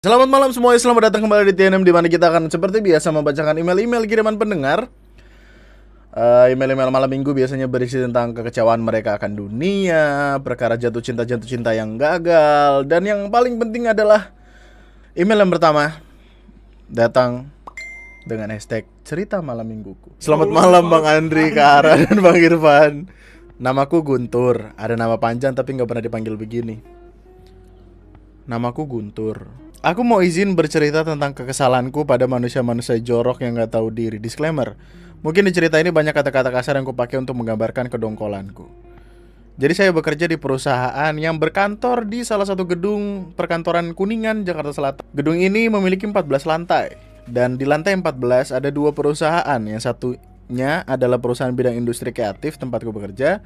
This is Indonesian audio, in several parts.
Selamat malam semuanya, selamat datang kembali di TNM, di mana kita akan seperti biasa membacakan email-email kiriman pendengar. Email-email malam minggu biasanya berisi tentang kekecewaan mereka akan dunia, perkara jatuh cinta yang gagal, dan yang paling penting adalah email yang pertama datang dengan hashtag cerita malam mingguku. Selamat malam Bang Andri, Kak Ara, dan Bang Irfan. Namaku Guntur, ada nama panjang tapi nggak pernah dipanggil begini. Namaku Guntur. Aku mau izin bercerita tentang kekesalanku pada manusia-manusia jorok yang gak tahu diri. Disclaimer, mungkin di cerita ini banyak kata-kata kasar yang kupakai untuk menggambarkan kedongkolanku. Jadi saya bekerja di perusahaan yang berkantor di salah satu gedung perkantoran Kuningan, Jakarta Selatan. Gedung ini memiliki 14 lantai. Dan di lantai 14 ada dua perusahaan. Yang satunya adalah perusahaan bidang industri kreatif tempatku bekerja,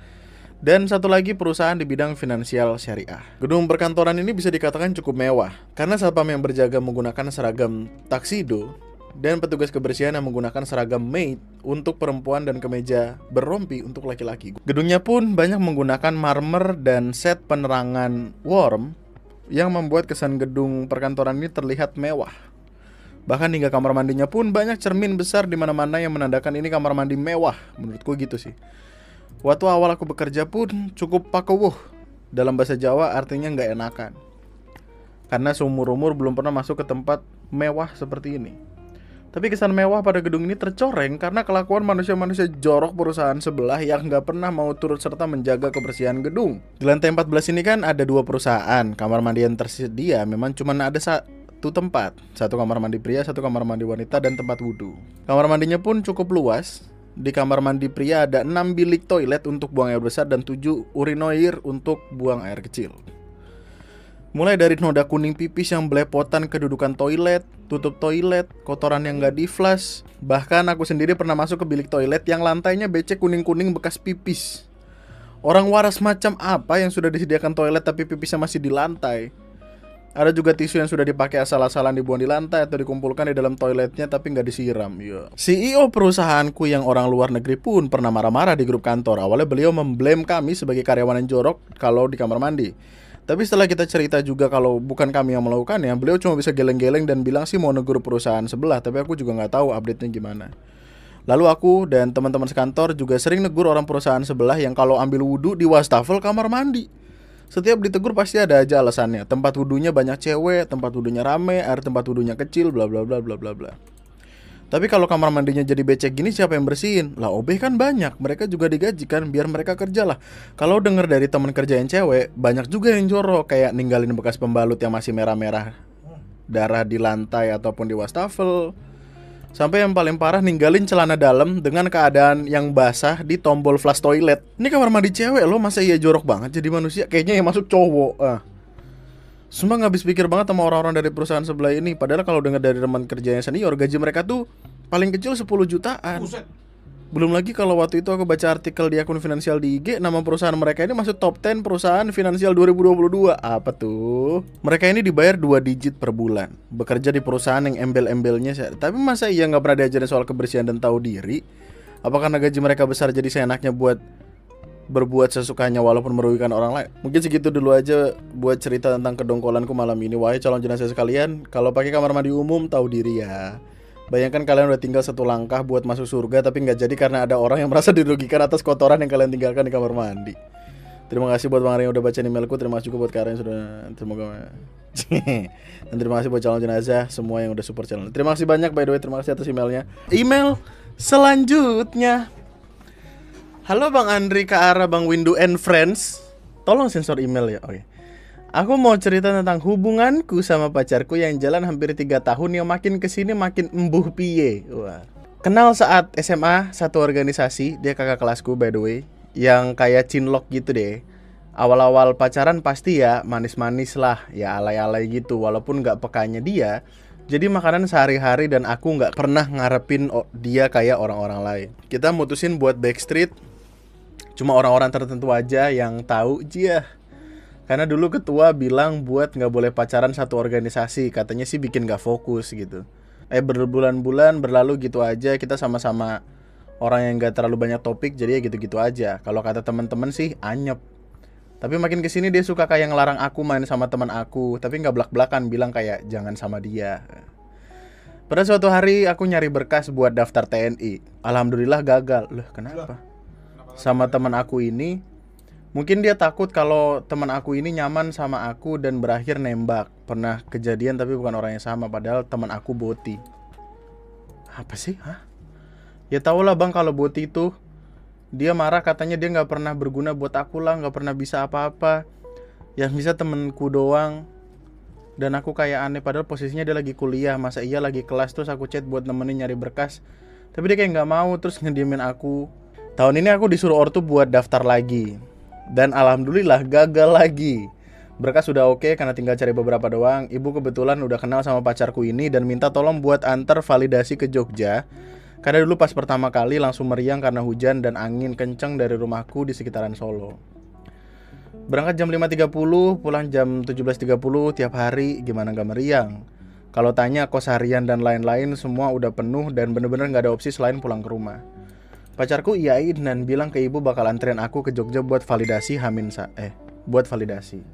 dan satu lagi perusahaan di bidang finansial syariah. Gedung perkantoran ini bisa dikatakan cukup mewah karena satpam yang berjaga menggunakan seragam taksido dan petugas kebersihan yang menggunakan seragam maid untuk perempuan dan kemeja berrompi untuk laki-laki. Gedungnya pun banyak menggunakan marmer dan set penerangan warm yang membuat kesan gedung perkantoran ini terlihat mewah. Bahkan hingga kamar mandinya pun banyak cermin besar di mana-mana yang menandakan ini kamar mandi mewah. Menurutku gitu sih. Waktu awal aku bekerja pun cukup pakewuh. Dalam bahasa Jawa artinya nggak enakan. Karena seumur-umur belum pernah masuk ke tempat mewah seperti ini. Tapi kesan mewah pada gedung ini tercoreng karena kelakuan manusia-manusia jorok perusahaan sebelah yang nggak pernah mau turut serta menjaga kebersihan gedung. Di lantai 14 ini kan ada dua perusahaan. Kamar mandi yang tersedia memang cuma ada satu tempat. Satu kamar mandi pria, satu kamar mandi wanita, dan tempat wudhu. Kamar mandinya pun cukup luas. Di kamar mandi pria ada 6 bilik toilet untuk buang air besar dan 7 urinoir untuk buang air kecil. Mulai dari noda kuning pipis yang belepotan kedudukan toilet, tutup toilet, kotoran yang gak di-flush. Bahkan aku sendiri pernah masuk ke bilik toilet yang lantainya becek kuning-kuning bekas pipis. Orang waras macam apa yang sudah disediakan toilet tapi pipisnya masih di lantai? Ada juga tisu yang sudah dipakai asal-asalan dibuang di lantai atau dikumpulkan di dalam toiletnya tapi nggak disiram. CEO perusahaanku yang orang luar negeri pun pernah marah-marah di grup kantor. Awalnya beliau memblame kami sebagai karyawan yang jorok kalau di kamar mandi. Tapi setelah kita cerita juga kalau bukan kami yang melakukannya, beliau cuma bisa geleng-geleng dan bilang sih mau negur perusahaan sebelah. Tapi aku juga nggak tahu update-nya gimana. Lalu aku dan teman-teman sekantor juga sering negur orang perusahaan sebelah yang kalau ambil wudhu di wastafel kamar mandi. Setiap ditegur pasti ada aja alasannya. Tempat wudhunya banyak cewek, tempat wudhunya rame, air tempat wudhunya kecil, bla bla bla bla bla bla. Tapi kalau kamar mandinya jadi becek gini siapa yang bersihin? Lah OB kan banyak, mereka juga digaji kan, biar mereka kerja lah. Kalau denger dari teman kerja yang cewek, banyak juga yang jorok, kayak ninggalin bekas pembalut yang masih merah-merah darah di lantai ataupun di wastafel. Sampai yang paling parah ninggalin celana dalam dengan keadaan yang basah di tombol flush toilet. Ini kamar mandi cewek loh, masa iya jorok banget jadi manusia? Kayaknya yang masuk cowok. Sumpah gak habis pikir banget sama orang-orang dari perusahaan sebelah ini. Padahal kalau dengar dari teman kerja yang senior, gaji mereka tuh paling kecil 10 jutaan. Buset. Belum lagi kalau waktu itu aku baca artikel di akun finansial di IG, nama perusahaan mereka ini masuk top 10 perusahaan finansial 2022. Apa tuh? Mereka ini dibayar 2 digit per bulan, bekerja di perusahaan yang embel-embelnya. Tapi masa iya gak pernah diajarin soal kebersihan dan tahu diri? Apa karena gaji mereka besar jadi seenaknya buat berbuat sesukanya walaupun merugikan orang lain? Mungkin segitu dulu aja buat cerita tentang kedongkolanku malam ini. Wahai calon jenazah sekalian, kalau pakai kamar mandi umum tahu diri ya. Bayangkan kalian udah tinggal satu langkah buat masuk surga tapi nggak jadi karena ada orang yang merasa dirugikan atas kotoran yang kalian tinggalkan di kamar mandi. Terima kasih buat Bang Ari yang udah baca emailku. Terima kasih juga buat Kak Ara yang sudah dan terima kasih buat calon jenazah semua yang udah support channel. Terima kasih banyak by the way, terima kasih atas emailnya. Email selanjutnya. Halo Bang Andri, Kak Ara, Bang Windu and Friends. Tolong sensor email ya. Oke. Aku mau cerita tentang hubunganku sama pacarku yang jalan hampir 3 tahun, yang makin kesini makin embuh piye. Wah. Kenal saat SMA, satu organisasi, dia kakak kelasku by the way, yang kayak cinlok gitu deh. Awal-awal pacaran pasti ya manis-manis lah, ya alay-alay gitu, walaupun gak pekanya dia. Jadi makanan sehari-hari dan aku gak pernah ngarepin dia kayak orang-orang lain. Kita mutusin buat backstreet, cuma orang-orang tertentu aja yang tahu dia. Karena dulu ketua bilang buat gak boleh pacaran satu organisasi. Katanya sih bikin gak fokus gitu. Berbulan-bulan berlalu gitu aja. Kita sama-sama orang yang gak terlalu banyak topik, jadi ya gitu-gitu aja. Kalau kata teman-teman sih anyep. Tapi makin kesini dia suka kayak ngelarang aku main sama teman aku, tapi nggak belak-belakan bilang kayak jangan sama dia. Pada suatu hari aku nyari berkas buat daftar TNI. Alhamdulillah gagal. Loh, kenapa? Sama teman aku ini, mungkin dia takut kalau teman aku ini nyaman sama aku dan berakhir nembak. Pernah kejadian tapi bukan orang yang sama, padahal teman aku boti. Apa sih? Hah? Ya tau lah bang, kalau boti itu dia marah katanya dia nggak pernah berguna buat aku lah, nggak pernah bisa apa-apa. Yang bisa temenku doang. Dan aku kayak aneh padahal posisinya dia lagi kuliah, masa iya lagi kelas terus aku chat buat nemenin nyari berkas. Tapi dia kayak nggak mau terus ngediemin aku. Tahun ini aku disuruh ortu buat daftar lagi. Dan alhamdulillah gagal lagi. Berkas sudah oke karena tinggal cari beberapa doang. Ibu kebetulan udah kenal sama pacarku ini dan minta tolong buat antar validasi ke Jogja. Karena dulu pas pertama kali langsung meriang karena hujan dan angin kenceng dari rumahku di sekitaran Solo. Berangkat jam 5.30, pulang jam 17.30 tiap hari, gimana gak meriang? Kalau tanya kos harian dan lain-lain semua udah penuh dan bener-bener gak ada opsi selain pulang ke rumah. Pacarku iyain dan bilang ke ibu bakal anterin aku ke Jogja buat validasi buat validasi.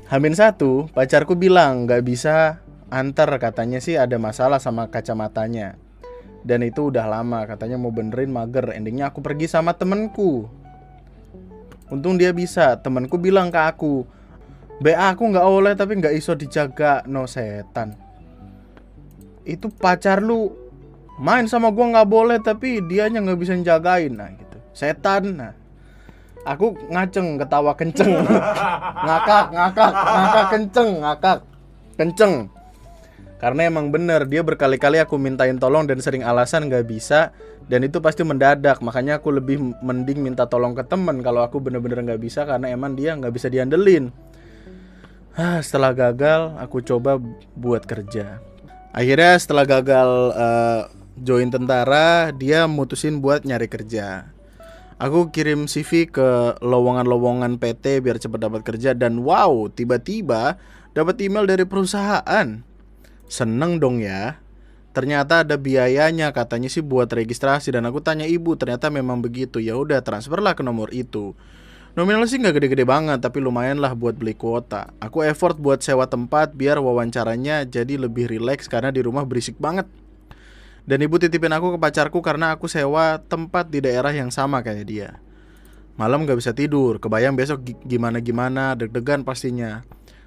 Hamin 1, pacarku bilang gak bisa antar, katanya sih ada masalah sama kacamatanya. Dan itu udah lama, katanya mau benerin mager. Endingnya aku pergi sama temenku. Untung dia bisa. Temenku bilang ke aku, BA aku gak oleh tapi gak iso dijaga. No setan. Itu pacar lu main sama gua gak boleh tapi dianya gak bisa njagain. Nah gitu. Setan. Nah, aku ngaceng, ketawa kenceng. Ngakak kenceng. Karena emang bener, dia berkali-kali aku mintain tolong dan sering alasan gak bisa. Dan itu pasti mendadak, makanya aku lebih mending minta tolong ke temen kalau aku bener-bener gak bisa, karena emang dia gak bisa diandelin. Setelah gagal, aku coba buat kerja. Akhirnya setelah gagal join tentara, dia mutusin buat nyari kerja. Aku kirim CV ke lowongan-lowongan PT biar cepat dapat kerja. Dan wow, tiba-tiba dapat email dari perusahaan. Seneng dong ya. Ternyata ada biayanya, katanya sih buat registrasi. Dan aku tanya ibu, ternyata memang begitu. Ya udah, transferlah ke nomor itu. Nominalnya sih nggak gede-gede banget, tapi lumayan lah buat beli kuota. Aku effort buat sewa tempat biar wawancaranya jadi lebih rileks karena di rumah berisik banget. Dan ibu titipin aku ke pacarku karena aku sewa tempat di daerah yang sama kayak dia. Malam gak bisa tidur, kebayang besok gimana-gimana, deg-degan pastinya.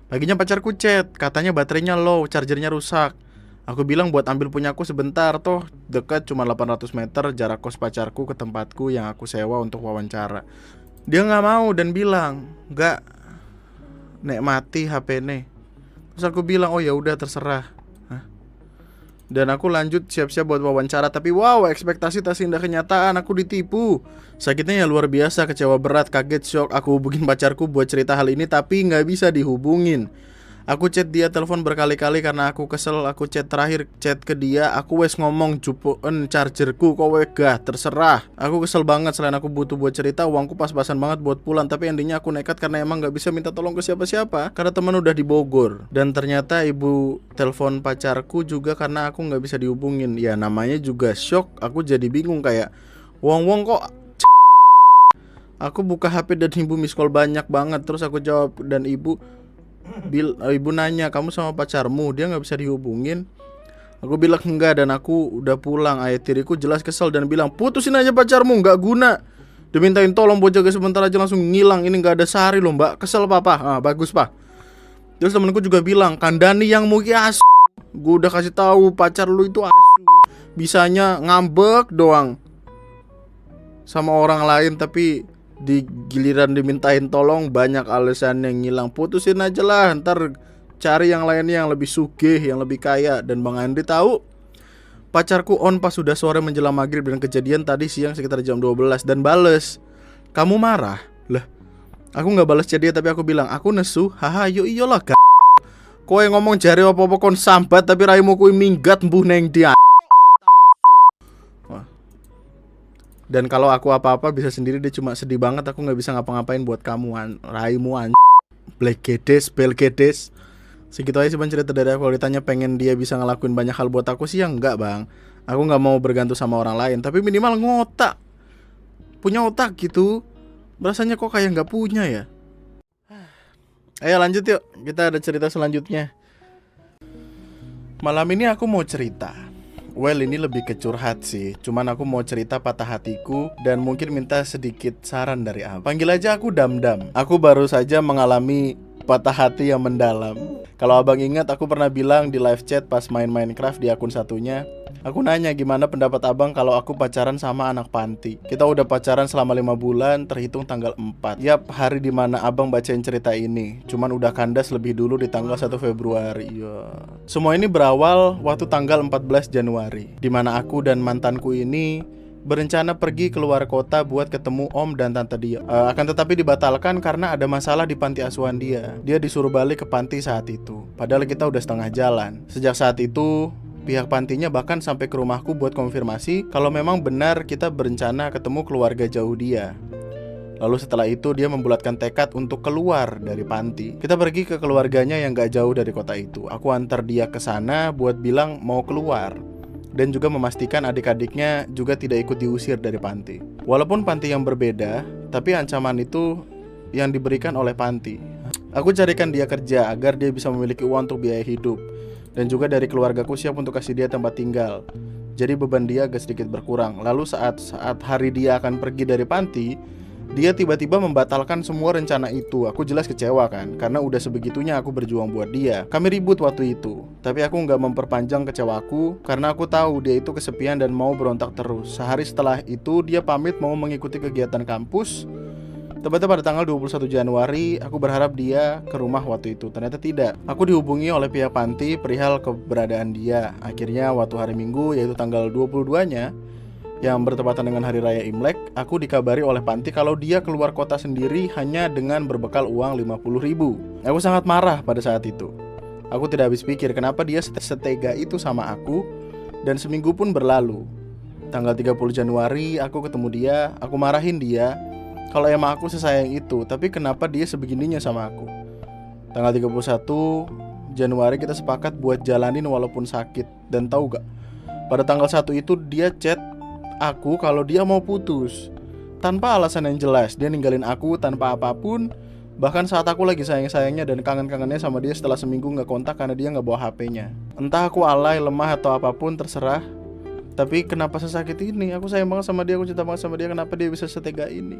Paginya pacarku chat, katanya baterainya low, chargernya rusak. Aku bilang buat ambil punyaku sebentar, toh dekat cuma 800 meter jarak kos pacarku ke tempatku yang aku sewa untuk wawancara. Dia gak mau dan bilang, gak, nek mati HP nih. Terus aku bilang, oh ya udah terserah. Dan aku lanjut siap-siap buat wawancara. Tapi wow, ekspektasi tak seindah kenyataan, aku ditipu. Sakitnya ya luar biasa, kecewa berat, kaget, shock. Aku hubungin pacarku buat cerita hal ini tapi gak bisa dihubungin. Aku chat dia telepon berkali-kali karena aku kesel. Aku terakhir chat ke dia, aku wes ngomong jupuan chargerku kok wegah, terserah. Aku kesel banget, selain aku butuh buat cerita, uangku pas-pasan banget buat pulang. Tapi endingnya aku nekat karena emang gak bisa minta tolong ke siapa-siapa karena teman udah di Bogor. Dan ternyata ibu telepon pacarku juga karena aku gak bisa dihubungin. Ya namanya juga shock, aku jadi bingung kayak wong kok. Aku buka HP dan ibu miss call banyak banget. Terus aku jawab dan ibu nanya, kamu sama pacarmu, dia gak bisa dihubungin? Aku bilang enggak dan aku udah pulang. Ayah tiriku jelas kesel dan bilang, putusin aja pacarmu, gak guna. Dimintain tolong buat jaga sebentar aja langsung ngilang. Ini gak ada sehari loh mbak. Kesel papa. Bagus pak. Terus temenku juga bilang, kandani yang muki asu. Gue udah kasih tahu pacar lu itu asu, bisanya ngambek doang sama orang lain, tapi di giliran dimintain tolong banyak alasan yang ngilang. Putusin aja lah, ntar cari yang lainnya yang lebih sugih, yang lebih kaya. Dan Bang Andri tahu pacarku on pas sudah sore menjelang maghrib dan kejadian tadi siang sekitar jam 12 dan bales, kamu marah? Lah, aku gak bales chat dia tapi aku bilang, aku nesu. Haha, yo iyalah gak. Kowe ngomong jari apa-apa kon sambat tapi raimu kuwi minggat mbuh neng dia. Dan kalau aku apa-apa bisa sendiri, dia cuma sedih banget aku gak bisa ngapa-ngapain buat kamu raimu Black Gedes, Bel Gedes. Segitu aja sih bang cerita dari aku. Kalau ditanya pengen dia bisa ngelakuin banyak hal buat aku sih ya enggak bang. Aku gak mau bergantung sama orang lain, tapi minimal ngotak, punya otak gitu. Rasanya kok kayak gak punya ya. Ayo lanjut yuk, kita ada cerita selanjutnya. Malam ini aku mau cerita. Well, ini lebih ke curhat sih. Cuman aku mau cerita patah hatiku dan mungkin minta sedikit saran dari abang. Panggil aja aku Dam-Dam. Aku baru saja mengalami patah hati yang mendalam. Kalau abang ingat, aku pernah bilang di live chat pas main Minecraft di akun satunya. Aku nanya gimana pendapat abang kalau aku pacaran sama anak panti. Kita udah pacaran selama 5 bulan, terhitung tanggal 4. Yap, hari dimana abang bacain cerita ini. Cuman udah kandas lebih dulu di tanggal 1 Februari. Ya. Semua ini berawal waktu tanggal 14 Januari, dimana aku dan mantanku ini berencana pergi keluar kota buat ketemu om dan tante dia. Akan tetapi dibatalkan karena ada masalah di panti asuhan dia. Dia disuruh balik ke panti saat itu. Padahal kita udah setengah jalan. Sejak saat itu pihak pantinya bahkan sampai ke rumahku buat konfirmasi kalau memang benar kita berencana ketemu keluarga jauh dia. Lalu setelah itu dia membulatkan tekad untuk keluar dari panti. Kita pergi ke keluarganya yang gak jauh dari kota itu. Aku antar dia ke sana buat bilang mau keluar. Dan juga memastikan adik-adiknya juga tidak ikut diusir dari panti. Walaupun panti yang berbeda, tapi ancaman itu yang diberikan oleh panti. Aku carikan dia kerja agar dia bisa memiliki uang untuk biaya hidup. Dan juga dari keluargaku siap untuk kasih dia tempat tinggal. Jadi beban dia agak sedikit berkurang. Lalu saat hari dia akan pergi dari panti, dia tiba-tiba membatalkan semua rencana itu. Aku jelas kecewa kan, karena udah sebegitunya aku berjuang buat dia. Kami ribut waktu itu, tapi aku gak memperpanjang kecewaku, karena aku tahu dia itu kesepian dan mau berontak terus. Sehari setelah itu dia pamit mau mengikuti kegiatan kampus. Tepatnya pada tanggal 21 Januari, aku berharap dia ke rumah waktu itu. Ternyata tidak. Aku dihubungi oleh pihak panti perihal keberadaan dia. Akhirnya waktu hari Minggu, yaitu tanggal 22-nya, yang bertepatan dengan Hari Raya Imlek, aku dikabari oleh panti kalau dia keluar kota sendiri hanya dengan berbekal uang 50.000. Aku sangat marah pada saat itu. Aku tidak habis pikir kenapa dia setega itu sama aku. Dan seminggu pun berlalu. Tanggal 30 Januari aku ketemu dia. Aku marahin dia kalau emang aku sesayang itu, tapi kenapa dia sebegininya sama aku. Tanggal 31 Januari kita sepakat buat jalanin walaupun sakit. Dan tahu gak, pada tanggal 1 itu dia chat aku kalau dia mau putus tanpa alasan yang jelas. Dia ninggalin aku tanpa apapun. Bahkan saat aku lagi sayang-sayangnya dan kangen-kangennya sama dia, setelah seminggu gak kontak karena dia gak bawa HP-nya. Entah aku alay, lemah atau apapun, terserah. Tapi kenapa sesakit ini? Aku sayang banget sama dia, aku cinta banget sama dia. Kenapa dia bisa setega ini?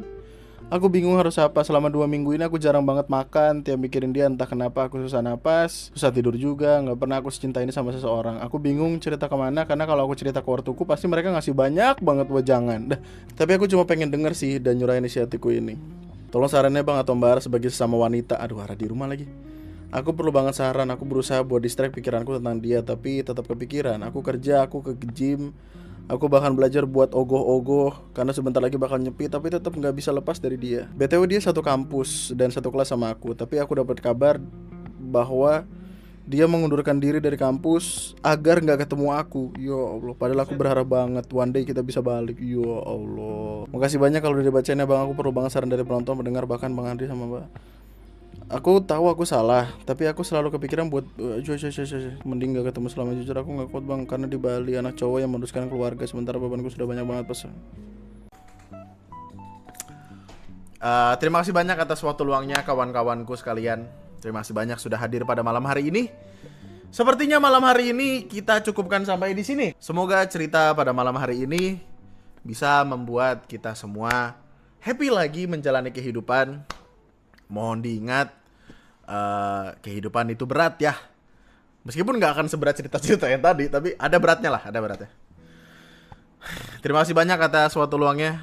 Aku bingung harus apa. Selama 2 minggu ini aku jarang banget makan. Tiap mikirin dia, entah kenapa aku susah napas, susah tidur juga. Gak pernah aku secinta ini sama seseorang. Aku bingung cerita kemana, karena kalau aku cerita ke ortuku pasti mereka ngasih banyak banget wejangan. Tapi aku cuma pengen denger sih dan nyurahin isi hatiku ini. Tolong sarannya bang atau mbak sebagai sesama wanita. Aduh, Ara di rumah lagi. Aku perlu banget saran. Aku berusaha buat distract pikiranku tentang dia, tapi tetap kepikiran. Aku kerja, aku ke gym, aku bahkan belajar buat ogoh-ogoh karena sebentar lagi bakal nyepi, tapi tetap nggak bisa lepas dari dia. BTW dia satu kampus dan satu kelas sama aku, tapi aku dapat kabar bahwa dia mengundurkan diri dari kampus agar nggak ketemu aku. Ya Allah, padahal aku berharap banget one day kita bisa balik. Ya Allah. Makasih banyak kalau udah dibacain ya bang. Aku perlu banget saran dari penonton, mendengar, bahkan bang Andri sama mbak. Aku tahu aku salah, tapi aku selalu kepikiran buat mending gak ketemu selama. Jujur aku gak kuat bang, karena di Bali anak cowok yang meneruskan keluarga, sementara bebanku sudah banyak banget pesan. Terima kasih banyak atas waktu luangnya kawan-kawanku sekalian. Terima kasih banyak sudah hadir pada malam hari ini. Sepertinya malam hari ini kita cukupkan sampai di sini. Semoga cerita pada malam hari ini bisa membuat kita semua happy lagi menjalani kehidupan. Mohon diingat, kehidupan itu berat ya. Meskipun gak akan seberat cerita-cerita yang tadi, tapi ada beratnya lah, ada beratnya. Terima kasih banyak atas waktu luangnya.